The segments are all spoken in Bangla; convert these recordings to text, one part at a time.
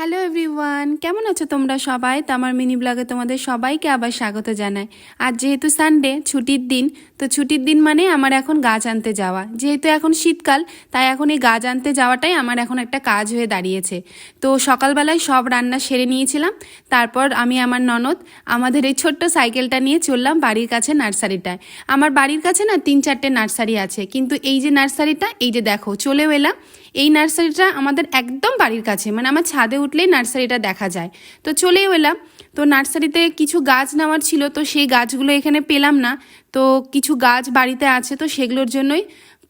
হ্যালো এভরিওয়ান, কেমন আছো তোমরা সবাই? তো আমার মিনি ব্লগে তোমাদের সবাইকে আবার স্বাগত জানাই। আর যেহেতু সানডে ছুটির দিন, তো ছুটির দিন মানে আমার এখন গাছ আনতে যাওয়া। যেহেতু এখন শীতকাল, তাই এখন এই গাছ আনতে যাওয়াটাই আমার এখন একটা কাজ হয়ে দাঁড়িয়েছে। তো সকালবেলায় সব রান্না সেরে নিয়েছিলাম। তারপর আমি আমার ননদ আমাদের এই ছোট্ট সাইকেলটা নিয়ে চললাম বাড়ির কাছে নার্সারিটায়। আমার বাড়ির কাছে না 3-4টে নার্সারি আছে, কিন্তু এই যে নার্সারিটা, এই যে দেখো চলেও এলাম। এই নার্সারিটা আমাদের একদম বাড়ির কাছে, মানে আমার ছাদে উঠলেই নার্সারিটা দেখা যায়। তো চলেও এলাম। তো নার্সারিতে কিছু গাছ নেওয়ার ছিল, তো সেই গাছগুলো এখানে পেলাম না। তো কিছু গাছ বাড়িতে আছে, তো সেগুলোর জন্যই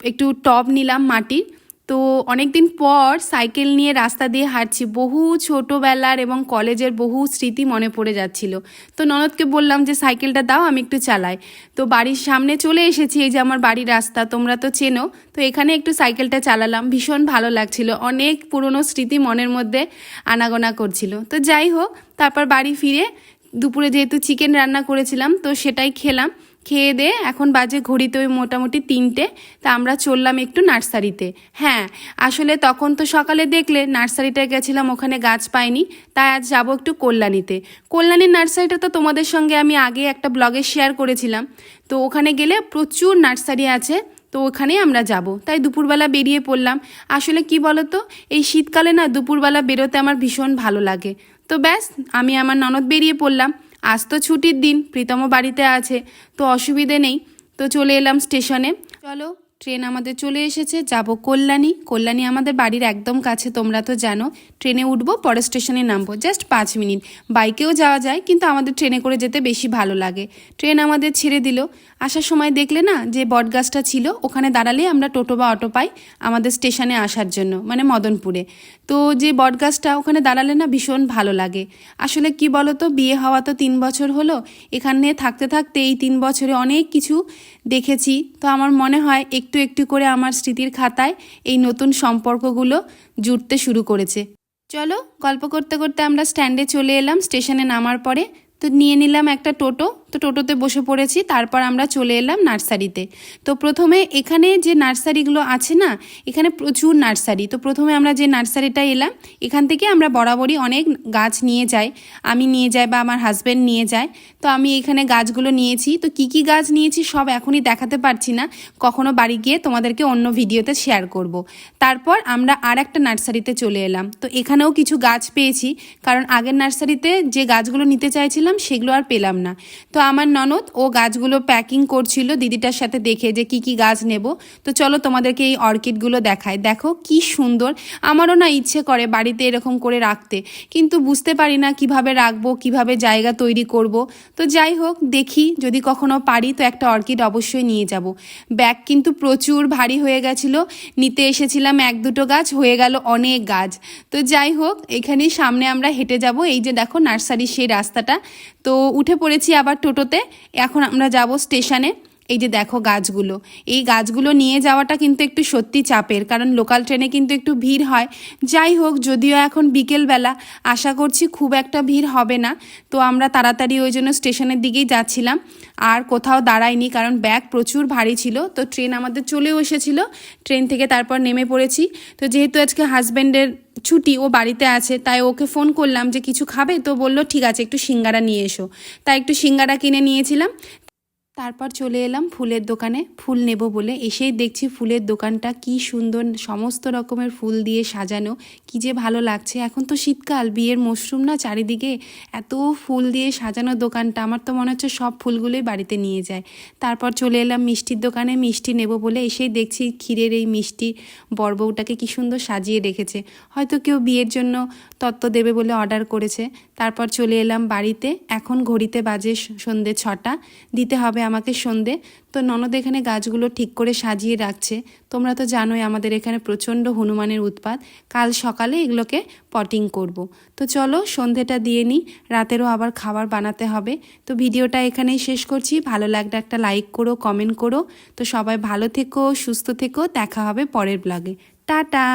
একটু টব নিলাম মাটির। তো অনেক দিন পর সাইকেল নিয়ে রাস্তা দিয়ে হাঁটছি, বহু ছোটোবেলার এবং কলেজের বহু স্মৃতি মনে পড়ে যাচ্ছিল। তো ননদকে বললাম যে সাইকেলটা দাও, আমি একটু চালাই। তো বাড়ির সামনে চলে এসেছি, এই যে আমার বাড়ির রাস্তা, তোমরা তো চেনো। তো এখানে একটু সাইকেলটা চালালাম, ভীষণ ভালো লাগছিল, অনেক পুরনো স্মৃতি মনের মধ্যে আনাগোনা করছিল। তো যাই হোক, তারপর বাড়ি ফিরে দুপুরে যেহেতু চিকেন রান্না করেছিলাম, তো সেটাই খেলাম। খেয়ে দিয়ে এখন বাজে ঘড়িতে ওই মোটামুটি 3টে। তা আমরা চললাম একটু নার্সারিতে। হ্যাঁ, আসলে তখন তো সকালে দেখলে নার্সারিটায় গেছিলাম, ওখানে গাছ পাইনি, তাই আজ যাবো একটু কল্যাণীতে। কল্যাণীর নার্সারিটা তো তোমাদের সঙ্গে আমি আগে একটা ব্লগে শেয়ার করেছিলাম। তো ওখানে গেলে প্রচুর নার্সারি আছে, তো ওখানেই আমরা যাব। তাই দুপুরবেলা বেরিয়ে পড়লাম। আসলে কি বলতো, এই শীতকালে না দুপুরবেলা বেরোতে আমার ভীষণ ভালো লাগে। তো ব্যাস, আমি আমার ননদ বেরিয়ে পড়লাম। আজ তো ছুটির দিন, প্রীতমও বাড়িতে আছে, তো অসুবিধে নেই। তো চলে এলাম স্টেশনে। চলো, ট্রেন আমাদের চলে এসেছে, যাব কল্যাণী। কল্যাণী আমাদের বাড়ির একদম কাছে, তোমরা তো জানো। ট্রেনে উঠবো, পরে স্টেশনে নামবো, জাস্ট 5 মিনিট। বাইকেও যাওয়া যায়, কিন্তু আমাদের ট্রেনে করে যেতে বেশি ভালো লাগে। ট্রেন আমাদের ছেড়ে দিল। আসার সময় দেখলে না, যে বটগাছটা ছিল ওখানে দাঁড়ালেই আমরা টোটো বা অটো পাই আমাদের স্টেশনে আসার জন্য, মানে মদনপুরে। তো যে বটগাছটা, ওখানে দাঁড়ালে না ভীষণ ভালো লাগে। আসলে কি বলো তো, বিয়ে হওয়া তো 3 বছর হলো। এখানে থাকতে থাকতে এই 3 বছরে অনেক কিছু দেখেছি। তো আমার মনে হয় একটু একটু করে আমার স্মৃতির খাতায় এই নতুন সম্পর্কগুলো জুড়তে শুরু করেছে। চলো, গল্প করতে করতে আমরা স্ট্যান্ডে চলে এলাম। স্টেশনে নামার পরে তো নিয়ে নিলাম একটা টোটো। তো টোটোতে বসে পড়েছি, তারপর আমরা চলে এলাম নার্সারিতে। তো প্রথমে এখানে যে নার্সারিগুলো আছে না, এখানে প্রচুর নার্সারি। তো প্রথমে আমরা যে নার্সারিটা এলাম, এখান থেকে আমরা বরাবরই অনেক গাছ নিয়ে যাই। আমি নিয়ে যাই বা আমার হাজব্যান্ড নিয়ে যায়। তো আমি এখানে গাছগুলো নিয়েছি। তো কি কি গাছ নিয়েছি সব এখনই দেখাতে পারছি না, কখনো বাড়ি গিয়ে তোমাদেরকে অন্য ভিডিওতে শেয়ার করব। তারপর আমরা আর একটা নার্সারিতে চলে এলাম। তো এখানেও কিছু গাছ পেয়েছি, কারণ আগের নার্সারিতে যে গাছগুলো নিতে চাইছিলাম সেগুলো আর পেলাম না। তো আমার ননদ ও গাছগুলো প্যাকিং করছিল দিদিটার সাথে, দেখে যে কি কি গাছ নেব। তো চলো তোমাদেরকে এই অর্কিডগুলো দেখায়। দেখো কি সুন্দর। আমারও না ইচ্ছে করে বাড়িতে এরকম করে রাখতে, কিন্তু বুঝতে পারি না কিভাবে রাখবো, কিভাবে জায়গা তৈরি করব। তো যাই হোক, দেখি যদি কখনো পারি তো একটা অর্কিড অবশ্যই নিয়ে যাব। ব্যাগ কিন্তু প্রচুর ভারী হয়ে গেছিলো। নিতে এসেছিলাম 1-2টো গাছ, হয়ে গেল অনেক গাছ। তো যাই হোক, এখানেই সামনে আমরা হেঁটে যাব। এই যে দেখো নার্সারির সেই রাস্তাটা। তো উঠে পড়েছি আবার টোটোতে। এখন আমরা যাব স্টেশনে। এই যে দেখো গাছগুলো, এই গাছগুলো নিয়ে যাওয়াটা কিন্তু একটু সত্যি চাপের, কারণ লোকাল ট্রেনে কিন্তু একটু ভিড় হয়। যাই হোক, যদিও এখন বিকেলবেলা, আশা করছি খুব একটা ভিড় হবে না। তো আমরা তাড়াতাড়ি ওই জন্য স্টেশনের দিকেই যাচ্ছিলাম, আর কোথাও দাঁড়াইনি, কারণ ব্যাগ প্রচুর ভারী ছিল। তো ট্রেন আমাদের চলেও এসেছিল, ট্রেন থেকে তারপর নেমে পড়েছি। তো যেহেতু আজকে হাজব্যান্ডের ছুটি, ও বাড়িতে আছে, তাই ওকে ফোন করলাম যে কিছু খাবে। তো বললো ঠিক আছে, একটু সিঙ্গারা নিয়ে এসো। তাই একটু সিঙ্গারা কিনে নিয়েছিলাম। তারপর চলে এলাম ফুলের দোকানে, ফুল নেব বলে। এসেই দেখছি ফুলের দোকানটা কি সুন্দর, সমস্ত রকমের ফুল দিয়ে সাজানো, কি যে ভালো লাগছে। এখন তো শীতকাল, বিয়ের মরশুম না চারিদিকে, এত ফুল দিয়ে সাজানো দোকানটা, আমার তো মনে হচ্ছে সব ফুলগুলোই বাড়িতে নিয়ে যায়। তারপর চলে এলাম মিষ্টির দোকানে, মিষ্টি নেব বলে। এসেই দেখছি ক্ষীরের এই মিষ্টি বরবউটাকে কি সুন্দর সাজিয়ে রেখেছে, হয়তো কেউ বিয়ের জন্য তত্ত্ব দেবে বলে অর্ডার করেছে। তারপর চলে এলাম বাড়িতে। এখন ঘড়িতে বাজে সন্ধে 6টা, দিতে হবে আমাকে সন্ধে। তো ননদ এখানে গাছগুলো ঠিক করে সাজিয়ে রাখছে। তোমরা তো জানোই আমাদের এখানে প্রচণ্ড হনুমানের উৎপাত, কাল সকালে এগুলোকে পটিং করব। তো চলো সন্ধেটা দিয়ে নিই, রাতেরও আবার খাবার বানাতে হবে। তো ভিডিওটা এখানেই শেষ করছি। ভালো লাগলে একটা লাইক করো, কমেন্ট করো। তো সবাই ভালো থেকো, সুস্থ থেকো, দেখা হবে পরের ব্লগে। টাটা।